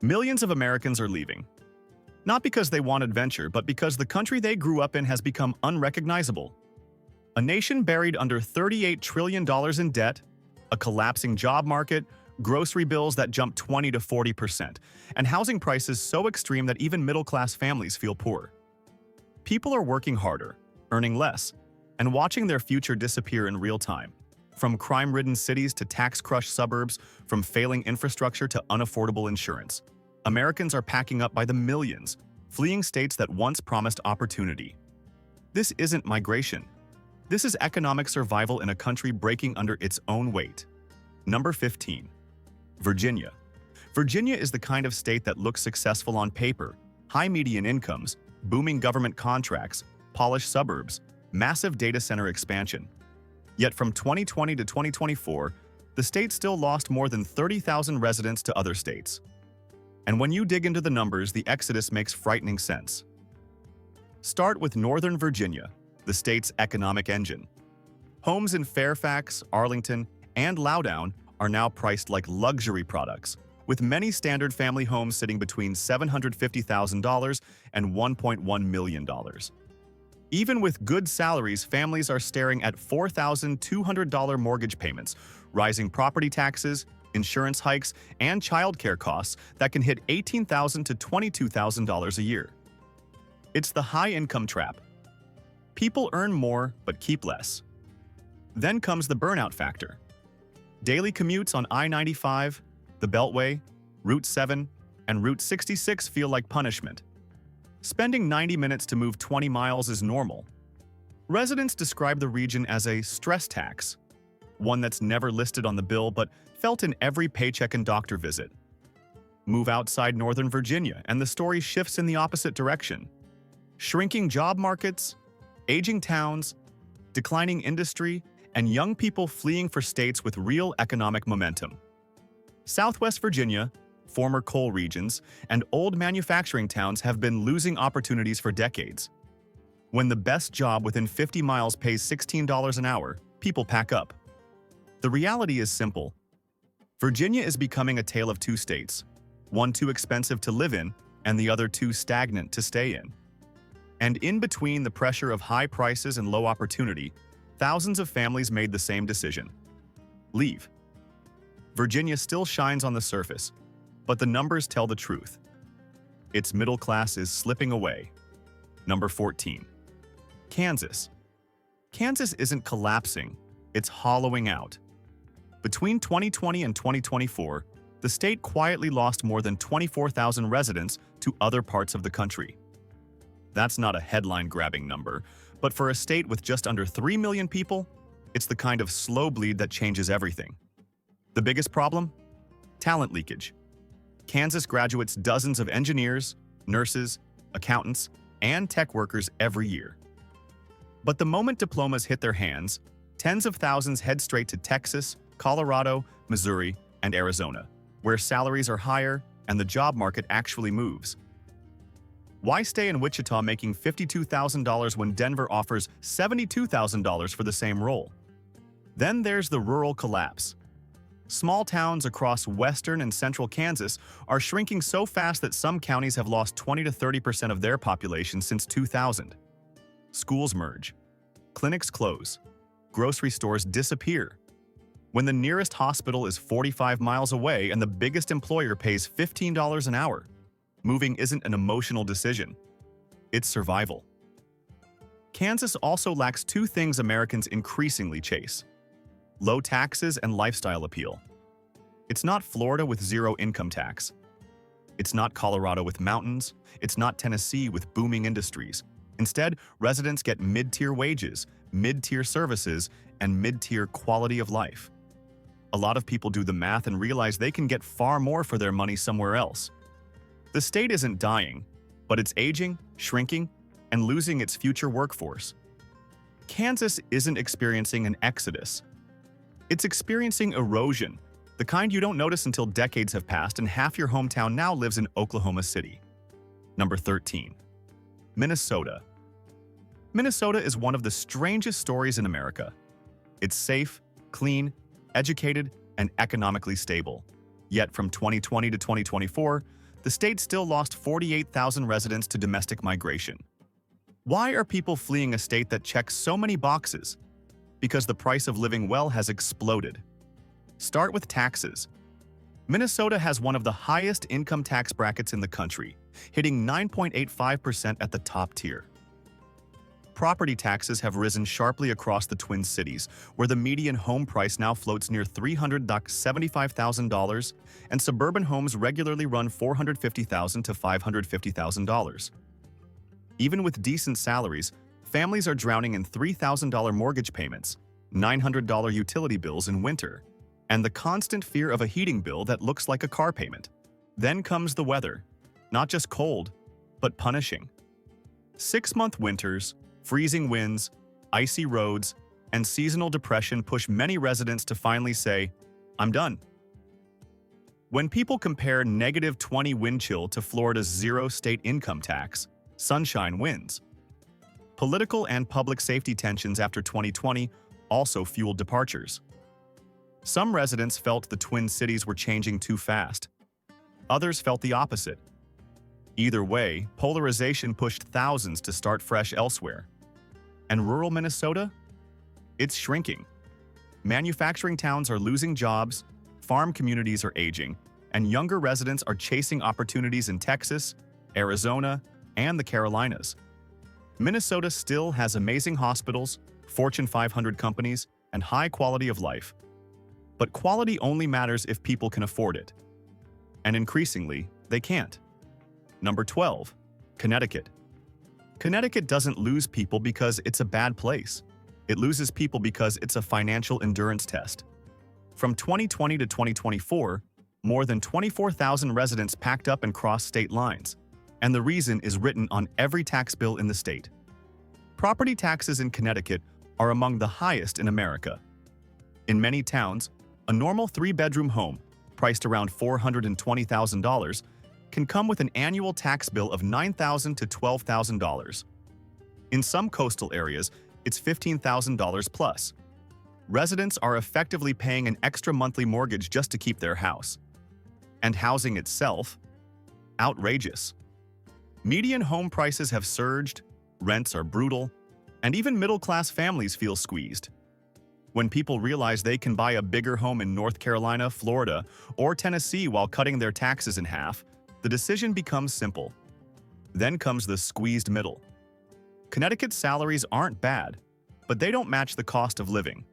Millions of Americans are leaving. Not because they want adventure, but because the country they grew up in has become unrecognizable. A nation buried under $38 trillion in debt, a collapsing job market, grocery bills that jump 20 to 40%, and housing prices so extreme that even middle-class families feel poor. People are working harder, earning less, and watching their future disappear in real time. From crime-ridden cities to tax-crushed suburbs, from failing infrastructure to unaffordable insurance, Americans are packing up by the millions, fleeing states that once promised opportunity. This isn't migration. This is economic survival in a country breaking under its own weight. Number 15. Virginia. Virginia is the kind of state that looks successful on paper: high median incomes, booming government contracts, polished suburbs, massive data center expansion. Yet from 2020 to 2024, the state still lost more than 30,000 residents to other states. And when you dig into the numbers, the exodus makes frightening sense. Start with Northern Virginia, the state's economic engine. Homes in Fairfax, Arlington, and Loudoun are now priced like luxury products, with many standard family homes sitting between $750,000 and $1.1 million. Even with good salaries, families are staring at $4,200 mortgage payments, rising property taxes, insurance hikes, and childcare costs that can hit $18,000 to $22,000 a year. It's the high-income trap. People earn more but keep less. Then comes the burnout factor. Daily commutes on I-95, the Beltway, Route 7, and Route 66 feel like punishment. Spending 90 minutes to move 20 miles is normal. Residents describe the region as a stress tax, one that's never listed on the bill but felt in every paycheck and doctor visit. Move outside Northern Virginia, and the story shifts in the opposite direction. Shrinking job markets, aging towns, declining industry, and young people fleeing for states with real economic momentum. Southwest Virginia, former coal regions, and old manufacturing towns have been losing opportunities for decades. When the best job within 50 miles pays $16 an hour, people pack up. The reality is simple. Virginia is becoming a tale of two states, one too expensive to live in and the other too stagnant to stay in. And in between the pressure of high prices and low opportunity, thousands of families made the same decision: leave. Virginia still shines on the surface, but the numbers tell the truth. Its middle class is slipping away. Number 14. Kansas. Kansas isn't collapsing, it's hollowing out. Between 2020 and 2024, the state quietly lost more than 24,000 residents to other parts of the country. That's not a headline-grabbing number, but for a state with just under 3 million people, it's the kind of slow bleed that changes everything. The biggest problem? Talent leakage. Kansas graduates dozens of engineers, nurses, accountants, and tech workers every year. But the moment diplomas hit their hands, tens of thousands head straight to Texas, Colorado, Missouri, and Arizona, where salaries are higher and the job market actually moves. Why stay in Wichita making $52,000 when Denver offers $72,000 for the same role? Then there's the rural collapse. Small towns across western and central Kansas are shrinking so fast that some counties have lost 20 to 30% of their population since 2000. Schools merge. Clinics close. Grocery stores disappear. When the nearest hospital is 45 miles away and the biggest employer pays $15 an hour, moving isn't an emotional decision. It's survival. Kansas also lacks two things Americans increasingly chase: low taxes and lifestyle appeal. It's not Florida with zero income tax. It's not Colorado with mountains. It's not Tennessee with booming industries. Instead, residents get mid-tier wages, mid-tier services, and mid-tier quality of life. A lot of people do the math and realize they can get far more for their money somewhere else. The state isn't dying, but it's aging, shrinking, and losing its future workforce. Kansas isn't experiencing an exodus. It's experiencing erosion, the kind you don't notice until decades have passed and half your hometown now lives in Oklahoma City. Number 13. Minnesota. Minnesota is one of the strangest stories in America. It's safe, clean, educated, and economically stable. Yet from 2020 to 2024, the state still lost 48,000 residents to domestic migration. Why are people fleeing a state that checks so many boxes? Because the price of living well has exploded. Start with taxes. Minnesota has one of the highest income tax brackets in the country, hitting 9.85% at the top tier. Property taxes have risen sharply across the Twin Cities, where the median home price now floats near $375,000, and suburban homes regularly run $450,000 to $550,000. Even with decent salaries, families are drowning in $3,000 mortgage payments, $900 utility bills in winter, and the constant fear of a heating bill that looks like a car payment. Then comes the weather, not just cold, but punishing. 6-month winters, freezing winds, icy roads, and seasonal depression push many residents to finally say, "I'm done." When people compare -20 wind chill to Florida's zero state income tax, sunshine wins. Political and public safety tensions after 2020 also fueled departures. Some residents felt the Twin Cities were changing too fast. Others felt the opposite. Either way, polarization pushed thousands to start fresh elsewhere. And rural Minnesota? It's shrinking. Manufacturing towns are losing jobs, farm communities are aging, and younger residents are chasing opportunities in Texas, Arizona, and the Carolinas. Minnesota still has amazing hospitals, Fortune 500 companies, and high quality of life. But quality only matters if people can afford it. And increasingly, they can't. Number 12. Connecticut. Connecticut doesn't lose people because it's a bad place. It loses people because it's a financial endurance test. From 2020 to 2024, more than 24,000 residents packed up and crossed state lines, and the reason is written on every tax bill in the state. Property taxes in Connecticut are among the highest in America. In many towns, a normal 3-bedroom home, priced around $420,000, can come with an annual tax bill of $9,000 to $12,000. In some coastal areas, it's $15,000 plus. Residents are effectively paying an extra monthly mortgage just to keep their house. And housing itself? Outrageous. Median home prices have surged, rents are brutal, and even middle-class families feel squeezed. When people realize they can buy a bigger home in North Carolina, Florida, or Tennessee while cutting their taxes in half, the decision becomes simple. Then comes the squeezed middle. Connecticut's salaries aren't bad, but they don't match the cost of living.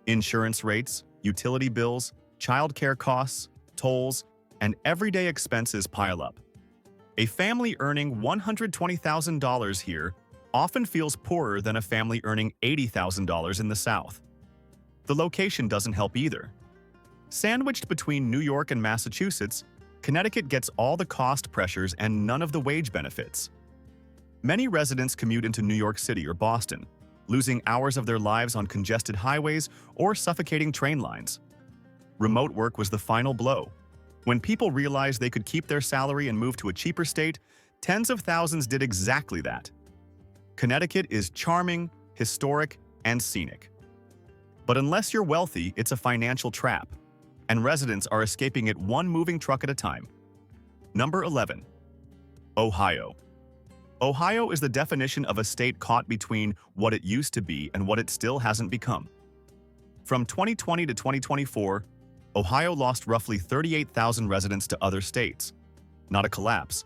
Insurance rates, utility bills, childcare costs, tolls, and everyday expenses pile up. A family earning $120,000 here often feels poorer than a family earning $80,000 in the South. The location doesn't help either. Sandwiched between New York and Massachusetts, Connecticut gets all the cost pressures and none of the wage benefits. Many residents commute into New York City or Boston, losing hours of their lives on congested highways or suffocating train lines. Remote work was the final blow. When people realized they could keep their salary and move to a cheaper state, tens of thousands did exactly that. Connecticut is charming, historic, and scenic. But unless you're wealthy, it's a financial trap, and residents are escaping it one moving truck at a time. Number 11. Ohio. Ohio is the definition of a state caught between what it used to be and what it still hasn't become. From 2020 to 2024, Ohio lost roughly 38,000 residents to other states. Not a collapse,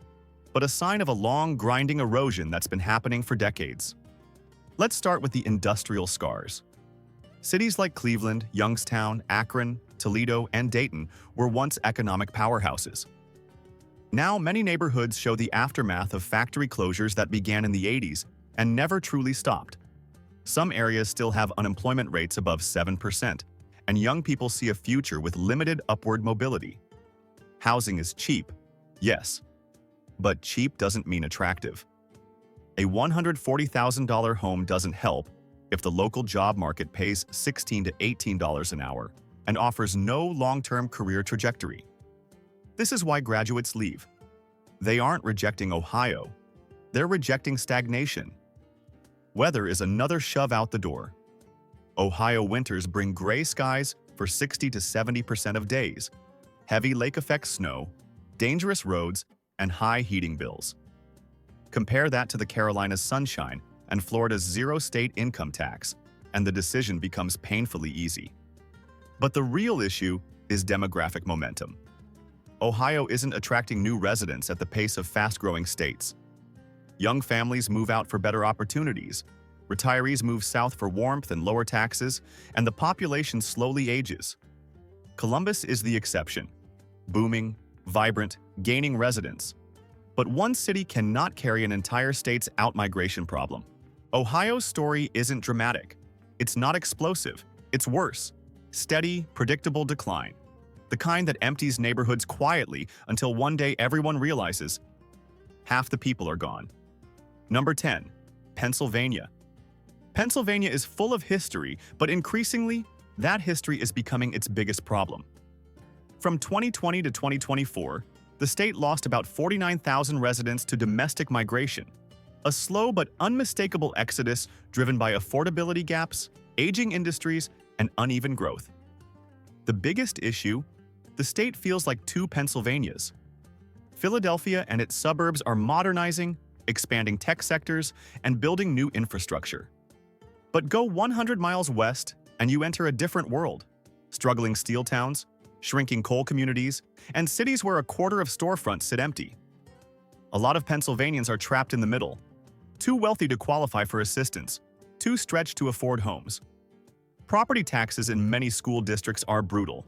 but a sign of a long, grinding erosion that's been happening for decades. Let's start with the industrial scars. Cities like Cleveland, Youngstown, Akron, Toledo, and Dayton were once economic powerhouses. Now, many neighborhoods show the aftermath of factory closures that began in the 80s and never truly stopped. Some areas still have unemployment rates above 7%, and young people see a future with limited upward mobility. Housing is cheap, yes, but cheap doesn't mean attractive. A $140,000 home doesn't help if the local job market pays $16 to $18 an hour and offers no long-term career trajectory. This is why graduates leave. They aren't rejecting Ohio, they're rejecting stagnation. Weather is another shove out the door. Ohio winters bring gray skies for 60 to 70% of days, heavy lake-effect snow, dangerous roads, and high heating bills. Compare that to the Carolinas' sunshine and Florida's zero-state income tax, and the decision becomes painfully easy. But the real issue is demographic momentum. Ohio isn't attracting new residents at the pace of fast-growing states. Young families move out for better opportunities, retirees move south for warmth and lower taxes, and the population slowly ages. Columbus is the exception. Booming, vibrant, gaining residents. But one city cannot carry an entire state's outmigration problem. Ohio's story isn't dramatic. It's not explosive. It's worse. Steady, predictable decline. The kind that empties neighborhoods quietly until one day everyone realizes half the people are gone. Number 10. Pennsylvania. Pennsylvania is full of history, but increasingly, that history is becoming its biggest problem. From 2020 to 2024, the state lost about 49,000 residents to domestic migration, a slow but unmistakable exodus driven by affordability gaps, aging industries, and uneven growth. The biggest issue? The state feels like two Pennsylvanias. Philadelphia and its suburbs are modernizing, expanding tech sectors, and building new infrastructure. But go 100 miles west and you enter a different world. Struggling steel towns, shrinking coal communities, and cities where a quarter of storefronts sit empty. A lot of Pennsylvanians are trapped in the middle, too wealthy to qualify for assistance, too stretched to afford homes. Property taxes in many school districts are brutal,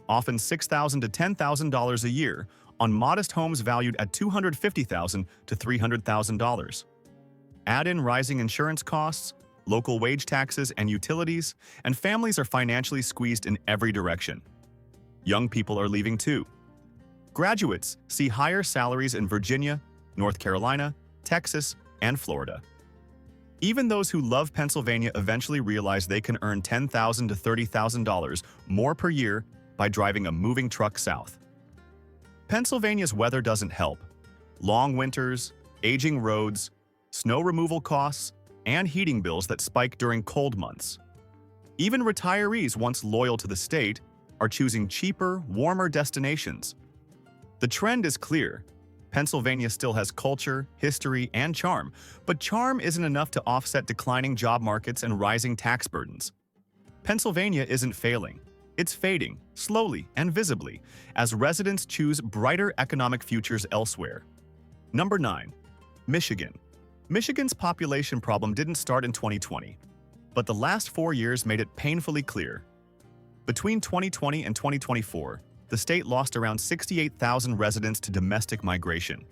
often $6,000 to $10,000 a year on modest homes valued at $250,000 to $300,000. Add in rising insurance costs, local wage taxes and utilities, and families are financially squeezed in every direction. Young people are leaving too. Graduates see higher salaries in Virginia, North Carolina, Texas, and Florida. Even those who love Pennsylvania eventually realize they can earn $10,000 to $30,000 more per year by driving a moving truck south. Pennsylvania's weather doesn't help. Long winters, aging roads, snow removal costs, and heating bills that spike during cold months. Even retirees once loyal to the state are choosing cheaper, warmer destinations. The trend is clear. Pennsylvania still has culture, history, and charm, but charm isn't enough to offset declining job markets and rising tax burdens. Pennsylvania isn't failing. It's fading, slowly and visibly, as residents choose brighter economic futures elsewhere. Number 9. Michigan. Michigan's population problem didn't start in 2020, but the last 4 years made it painfully clear. Between 2020 and 2024, the state lost around 68,000 residents to domestic migration.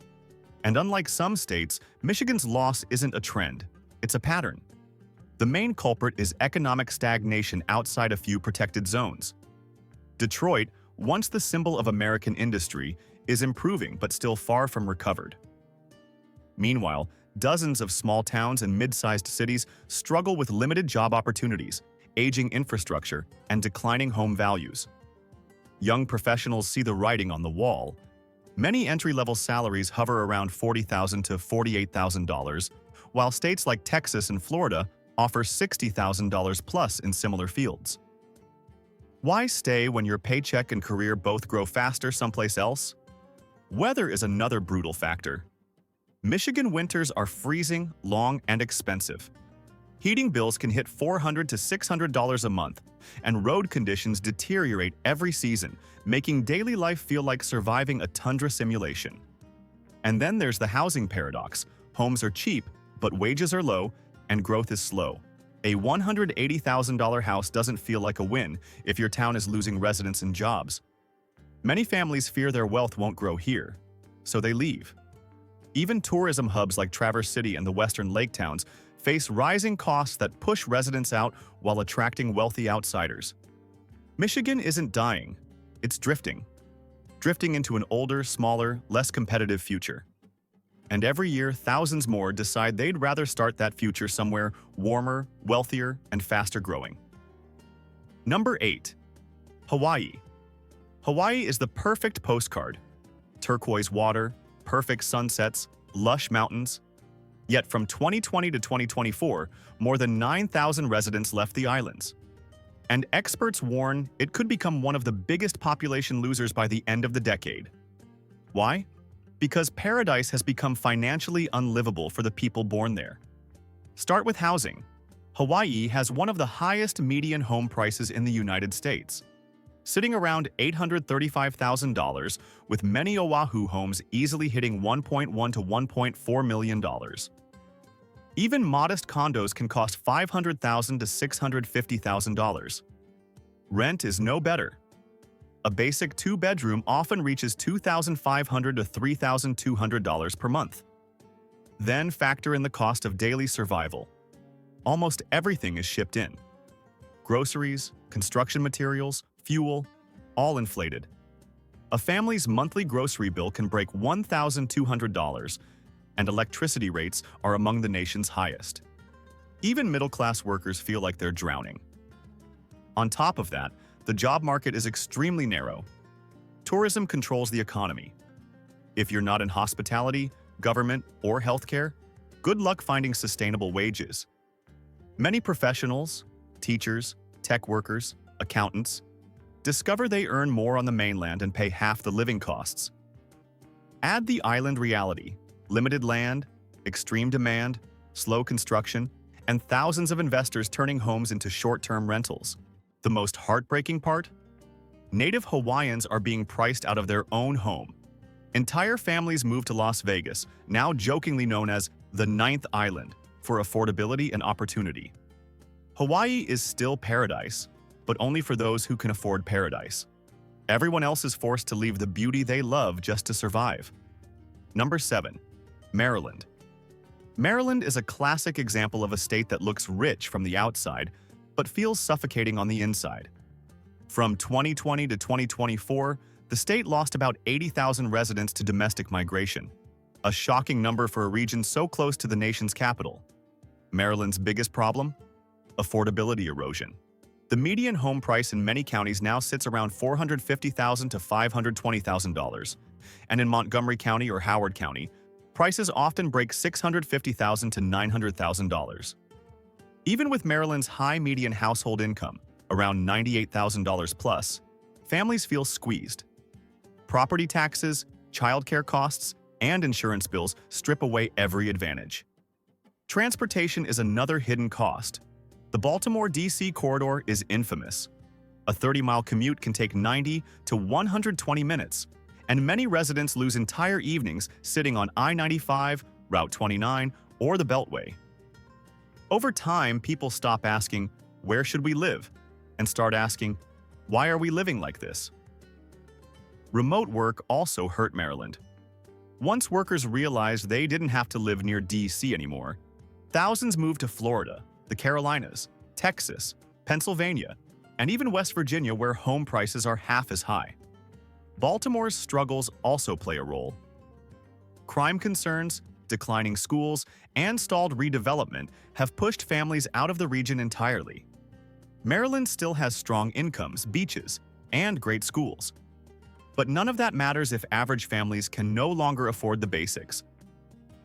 And unlike some states, Michigan's loss isn't a trend, it's a pattern. The main culprit is economic stagnation outside a few protected zones. Detroit, once the symbol of American industry, is improving but still far from recovered. Meanwhile, dozens of small towns and mid-sized cities struggle with limited job opportunities, aging infrastructure, and declining home values. Young professionals see the writing on the wall. Many entry-level salaries hover around $40,000 to $48,000, while states like Texas and Florida offer $60,000 plus in similar fields. Why stay when your paycheck and career both grow faster someplace else? Weather is another brutal factor. Michigan winters are freezing, long, and expensive. Heating bills can hit $400 to $600 a month, and road conditions deteriorate every season, making daily life feel like surviving a tundra simulation. And then there's the housing paradox. Homes are cheap, but wages are low, and growth is slow. A $180,000 house doesn't feel like a win if your town is losing residents and jobs. Many families fear their wealth won't grow here, so they leave. Even tourism hubs like Traverse City and the western lake towns face rising costs that push residents out while attracting wealthy outsiders. Michigan isn't dying, it's drifting. Drifting into an older, smaller, less competitive future. And every year, thousands more decide they'd rather start that future somewhere warmer, wealthier, and faster growing. Number 8. Hawaii. Hawaii is the perfect postcard. Turquoise water, perfect sunsets, lush mountains. Yet from 2020 to 2024, more than 9,000 residents left the islands. And experts warn it could become one of the biggest population losers by the end of the decade. Why? Because paradise has become financially unlivable for the people born there. Start with housing. Hawaii has one of the highest median home prices in the United States, sitting around $835,000, with many Oahu homes easily hitting $1.1 to $1.4 million. Even modest condos can cost $500,000 to $650,000. Rent is no better. A basic two-bedroom often reaches $2,500 to $3,200 per month. Then factor in the cost of daily survival. Almost everything is shipped in. Groceries, construction materials, fuel, all inflated. A family's monthly grocery bill can break $1,200, and electricity rates are among the nation's highest. Even middle-class workers feel like they're drowning. On top of that, the job market is extremely narrow. Tourism controls the economy. If you're not in hospitality, government, or healthcare, good luck finding sustainable wages. Many professionals, teachers, tech workers, accountants, discover they earn more on the mainland and pay half the living costs. Add the island reality: limited land, extreme demand, slow construction, and thousands of investors turning homes into short-term rentals. The most heartbreaking part? Native Hawaiians are being priced out of their own home. Entire families move to Las Vegas, now jokingly known as the Ninth Island, for affordability and opportunity. Hawaii is still paradise, but only for those who can afford paradise. Everyone else is forced to leave the beauty they love just to survive. Number 7. Maryland. Maryland is a classic example of a state that looks rich from the outside, but feels suffocating on the inside. From 2020 to 2024, the state lost about 80,000 residents to domestic migration, a shocking number for a region so close to the nation's capital. Maryland's biggest problem? Affordability erosion. The median home price in many counties now sits around $450,000 to $520,000, and in Montgomery County or Howard County, prices often break $650,000 to $900,000. Even with Maryland's high median household income, around $98,000 plus, families feel squeezed. Property taxes, childcare costs, and insurance bills strip away every advantage. Transportation is another hidden cost. The Baltimore-D.C. corridor is infamous. A 30-mile commute can take 90 to 120 minutes, and many residents lose entire evenings sitting on I-95, Route 29, or the Beltway. Over time, people stop asking, "Where should we live?" and start asking, "Why are we living like this?" Remote work also hurt Maryland. Once workers realized they didn't have to live near D.C. anymore, thousands moved to Florida, the Carolinas, Texas, Pennsylvania, and even West Virginia, where home prices are half as high. Baltimore's struggles also play a role. Crime concerns, declining schools, and stalled redevelopment have pushed families out of the region entirely. Maryland still has strong incomes, beaches, and great schools. But none of that matters if average families can no longer afford the basics.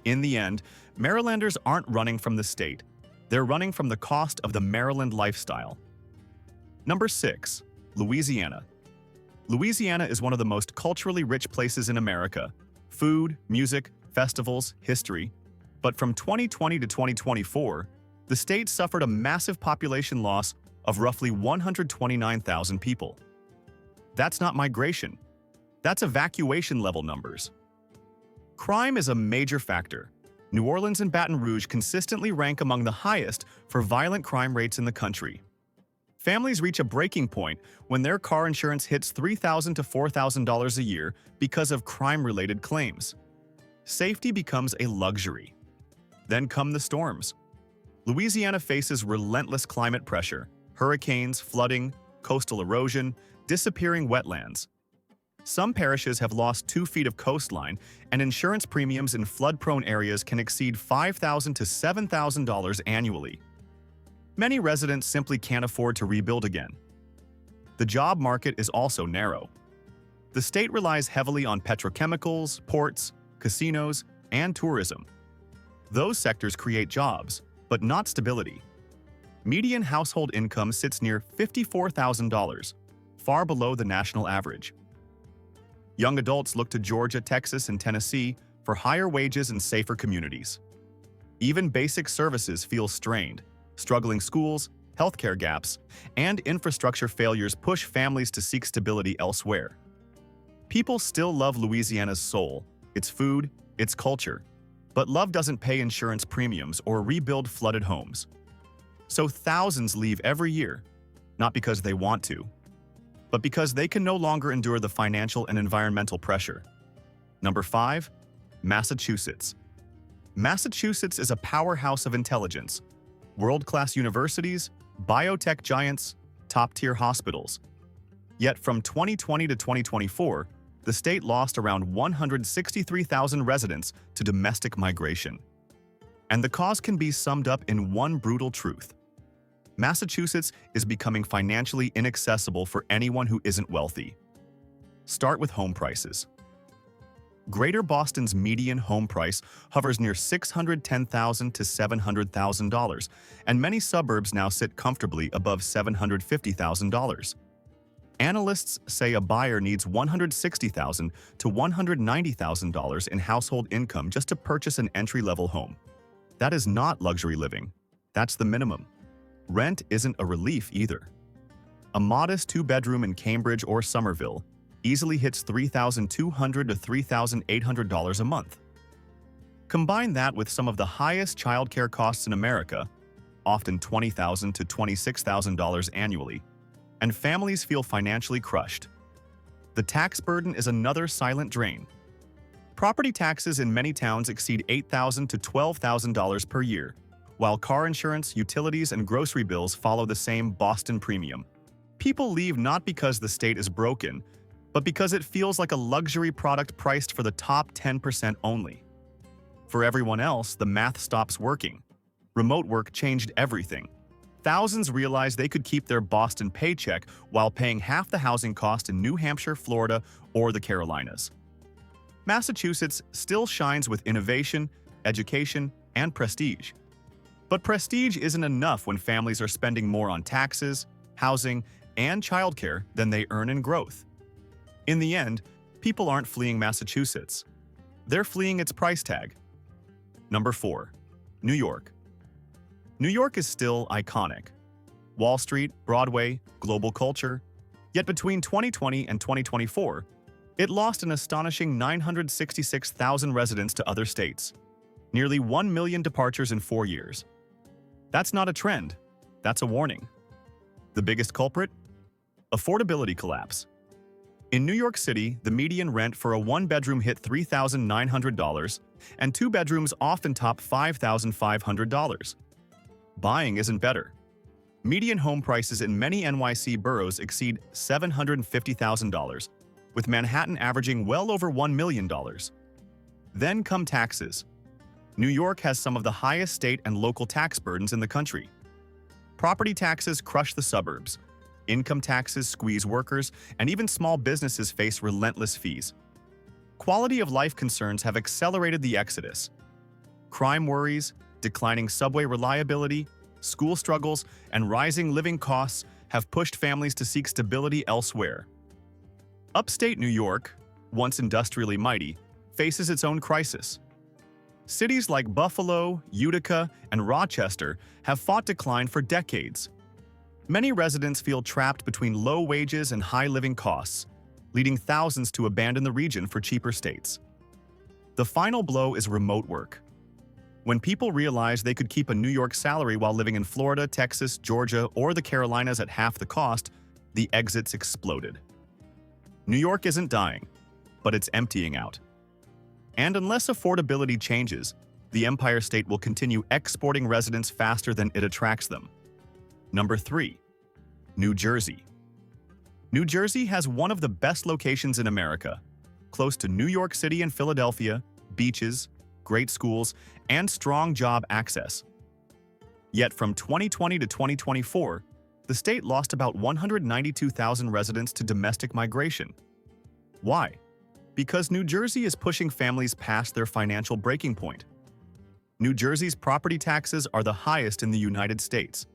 In the end, Marylanders aren't running from the state. They're running from the cost of the Maryland lifestyle. Number 6. Louisiana. Louisiana is one of the most culturally rich places in America. Food, music, festivals, history. But from 2020 to 2024, the state suffered a massive population loss of roughly 129,000 people. That's not migration. That's evacuation level numbers. Crime is a major factor. New Orleans and Baton Rouge consistently rank among the highest for violent crime rates in the country. Families reach a breaking point when their car insurance hits $3,000 to $4,000 a year because of crime-related claims. Safety becomes a luxury. Then come the storms. Louisiana faces relentless climate pressure, hurricanes, flooding, coastal erosion, disappearing wetlands. Some parishes have lost 2 feet of coastline, and insurance premiums in flood-prone areas can exceed $5,000 to $7,000 annually. Many residents simply can't afford to rebuild again. The job market is also narrow. The state relies heavily on petrochemicals, ports, casinos, and tourism. Those sectors create jobs, but not stability. Median household income sits near $54,000, far below the national average. Young adults look to Georgia, Texas, and Tennessee for higher wages and safer communities. Even basic services feel strained. Struggling schools, healthcare gaps, and infrastructure failures push families to seek stability elsewhere. People still love Louisiana's soul, its food, its culture, but love doesn't pay insurance premiums or rebuild flooded homes. So thousands leave every year, not because they want to, but because they can no longer endure the financial and environmental pressure. Number 5. Massachusetts. Massachusetts is a powerhouse of intelligence. World-class universities, biotech giants, top-tier hospitals. Yet from 2020 to 2024, the state lost around 163,000 residents to domestic migration. And the cause can be summed up in one brutal truth. Massachusetts is becoming financially inaccessible for anyone who isn't wealthy. Start with home prices. Greater Boston's median home price hovers near $610,000 to $700,000, and many suburbs now sit comfortably above $750,000. Analysts say a buyer needs $160,000 to $190,000 in household income just to purchase an entry-level home. That is not luxury living. That's the minimum. Rent isn't a relief either. A modest two-bedroom in Cambridge or Somerville easily hits $3,200 to $3,800 a month. Combine that with some of the highest childcare costs in America, often $20,000 to $26,000 annually, and families feel financially crushed. The tax burden is another silent drain. Property taxes in many towns exceed $8,000 to $12,000 per year, while car insurance, utilities, and grocery bills follow the same Boston premium. People leave not because the state is broken, but because it feels like a luxury product priced for the top 10% only. For everyone else, the math stops working. Remote work changed everything. Thousands realized they could keep their Boston paycheck while paying half the housing cost in New Hampshire, Florida, or the Carolinas. Massachusetts still shines with innovation, education, and prestige. But prestige isn't enough when families are spending more on taxes, housing, and childcare than they earn in growth. In the end, people aren't fleeing Massachusetts. They're fleeing its price tag. Number 4. New York. New York is still iconic. Wall Street, Broadway, global culture. Yet between 2020 and 2024, it lost an astonishing 966,000 residents to other states. Nearly 1 million departures in 4 years. That's not a trend. That's a warning. The biggest culprit? Affordability collapse. In New York City, the median rent for a one-bedroom hit $3,900, and two bedrooms often top $5,500. Buying isn't better. Median home prices in many NYC boroughs exceed $750,000, with Manhattan averaging well over $1 million. Then come taxes. New York has some of the highest state and local tax burdens in the country. Property taxes crush the suburbs. Income taxes squeeze workers, and even small businesses face relentless fees. Quality of life concerns have accelerated the exodus. Crime worries, declining subway reliability, school struggles, and rising living costs have pushed families to seek stability elsewhere. Upstate New York, once industrially mighty, faces its own crisis. Cities like Buffalo, Utica, and Rochester have fought decline for decades. Many residents feel trapped between low wages and high living costs, leading thousands to abandon the region for cheaper states. The final blow is remote work. When people realized they could keep a New York salary while living in Florida, Texas, Georgia, or the Carolinas at half the cost, the exits exploded. New York isn't dying, but it's emptying out. And unless affordability changes, the Empire State will continue exporting residents faster than it attracts them. Number 3. New Jersey. New Jersey has one of the best locations in America, close to New York City and Philadelphia, beaches, great schools, and strong job access. Yet from 2020 to 2024, the state lost about 192,000 residents to domestic migration. Why? Because New Jersey is pushing families past their financial breaking point. New Jersey's property taxes are the highest in the United States.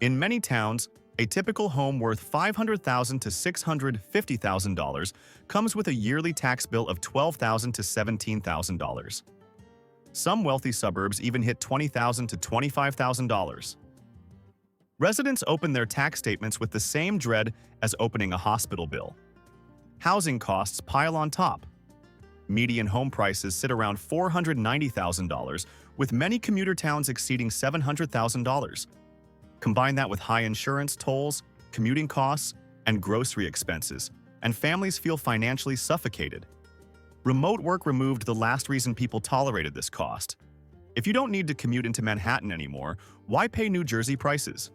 In many towns, A typical home worth $500,000 to $650,000 comes with a yearly tax bill of $12,000 to $17,000. Some wealthy suburbs even hit $20,000 to $25,000. Residents open their tax statements with the same dread as opening a hospital bill. Housing costs pile on top. Median home prices sit around $490,000, with many commuter towns exceeding $700,000. Combine that with high insurance, tolls, commuting costs, and grocery expenses, and families feel financially suffocated. Remote work removed the last reason people tolerated this cost. If you don't need to commute into Manhattan anymore, why pay New Jersey prices?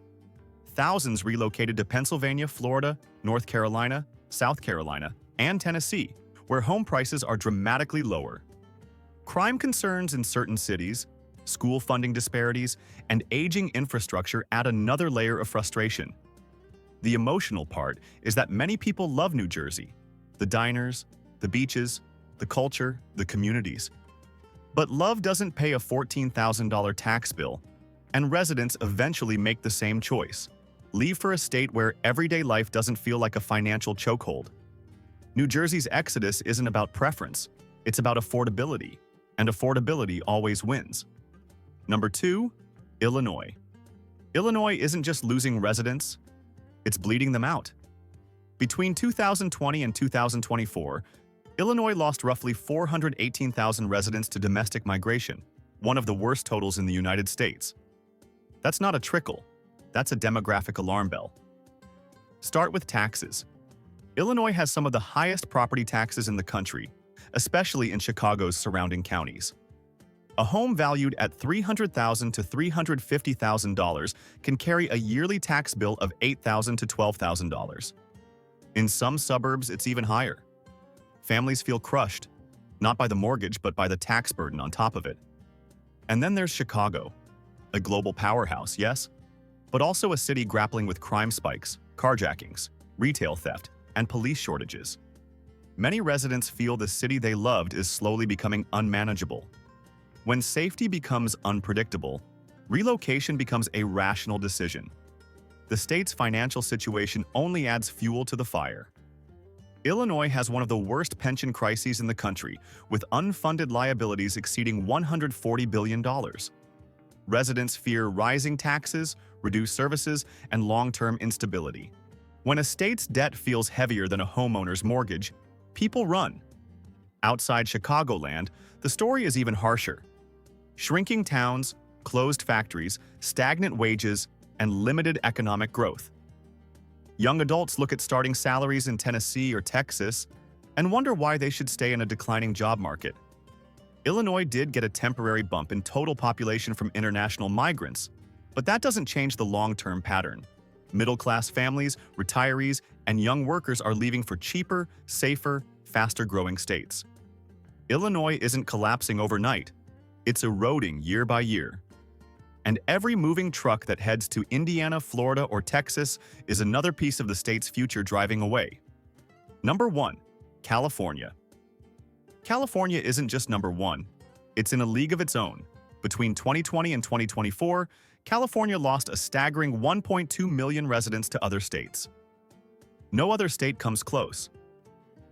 Thousands relocated to Pennsylvania, Florida, North Carolina, South Carolina, and Tennessee, where home prices are dramatically lower. Crime concerns in certain cities, school funding disparities, and aging infrastructure add another layer of frustration. The emotional part is that many people love New Jersey: the diners, the beaches, the culture, the communities. But love doesn't pay a $14,000 tax bill, and residents eventually make the same choice: leave for a state where everyday life doesn't feel like a financial chokehold. New Jersey's exodus isn't about preference, it's about affordability, and affordability always wins. Number 2, Illinois. Illinois isn't just losing residents, it's bleeding them out. Between 2020 and 2024, Illinois lost roughly 418,000 residents to domestic migration, one of the worst totals in the United States. That's not a trickle, that's a demographic alarm bell. Start with taxes. Illinois has some of the highest property taxes in the country, especially in Chicago's surrounding counties. A home valued at $300,000 to $350,000 can carry a yearly tax bill of $8,000 to $12,000. In some suburbs, it's even higher. Families feel crushed, not by the mortgage but by the tax burden on top of it. And then there's Chicago, a global powerhouse, yes, but also a city grappling with crime spikes, carjackings, retail theft, and police shortages. Many residents feel the city they loved is slowly becoming unmanageable. When safety becomes unpredictable, relocation becomes a rational decision. The state's financial situation only adds fuel to the fire. Illinois has one of the worst pension crises in the country, with unfunded liabilities exceeding $140 billion. Residents fear rising taxes, reduced services, and long-term instability. When a state's debt feels heavier than a homeowner's mortgage, people run. Outside Chicagoland, the story is even harsher. Shrinking towns, closed factories, stagnant wages, and limited economic growth. Young adults look at starting salaries in Tennessee or Texas and wonder why they should stay in a declining job market. Illinois did get a temporary bump in total population from international migrants, but that doesn't change the long-term pattern. Middle-class families, retirees, and young workers are leaving for cheaper, safer, faster-growing states. Illinois isn't collapsing overnight. It's eroding year by year. And every moving truck that heads to Indiana, Florida, or Texas is another piece of the state's future driving away. Number 1. California. California isn't just number 1. It's in a league of its own. Between 2020 and 2024, California lost a staggering 1.2 million residents to other states. No other state comes close.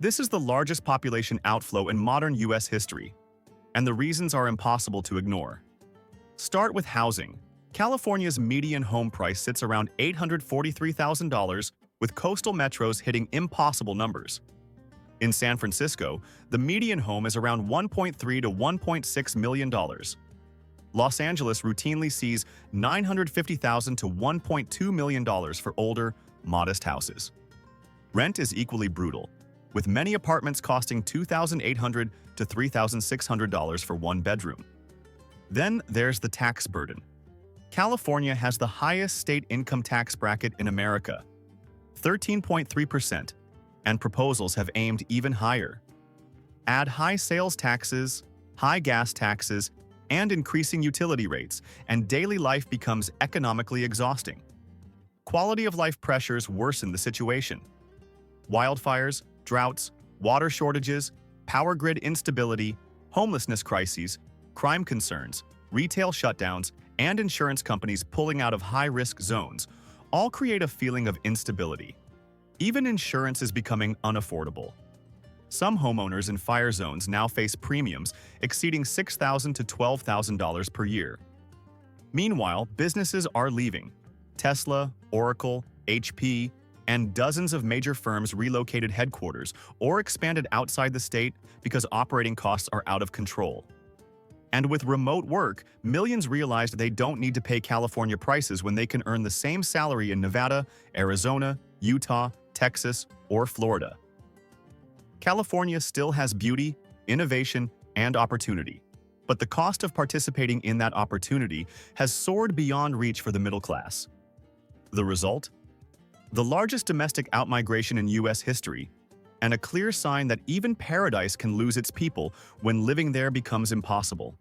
This is the largest population outflow in modern U.S. history, and the reasons are impossible to ignore. Start with housing. California's median home price sits around $843,000, with coastal metros hitting impossible numbers. In San Francisco, the median home is around $1.3 to $1.6 million. Los Angeles routinely sees $950,000 to $1.2 million for older, modest houses. Rent is equally brutal, with many apartments costing $2,800 to $3,600 for one bedroom. Then there's the tax burden. California has the highest state income tax bracket in America, 13.3%, and proposals have aimed even higher. Add high sales taxes, high gas taxes, and increasing utility rates, and daily life becomes economically exhausting. Quality of life pressures worsen the situation. Wildfires, droughts, water shortages, power grid instability, homelessness crises, crime concerns, retail shutdowns, and insurance companies pulling out of high-risk zones all create a feeling of instability. Even insurance is becoming unaffordable. Some homeowners in fire zones now face premiums exceeding $6,000 to $12,000 per year. Meanwhile, businesses are leaving. Tesla, Oracle, HP, and dozens of major firms relocated headquarters or expanded outside the state because operating costs are out of control. And with remote work, millions realized they don't need to pay California prices when they can earn the same salary in Nevada, Arizona, Utah, Texas, or Florida. California still has beauty, innovation, and opportunity, but the cost of participating in that opportunity has soared beyond reach for the middle class. The result? The largest domestic outmigration in U.S. history, and a clear sign that even paradise can lose its people when living there becomes impossible.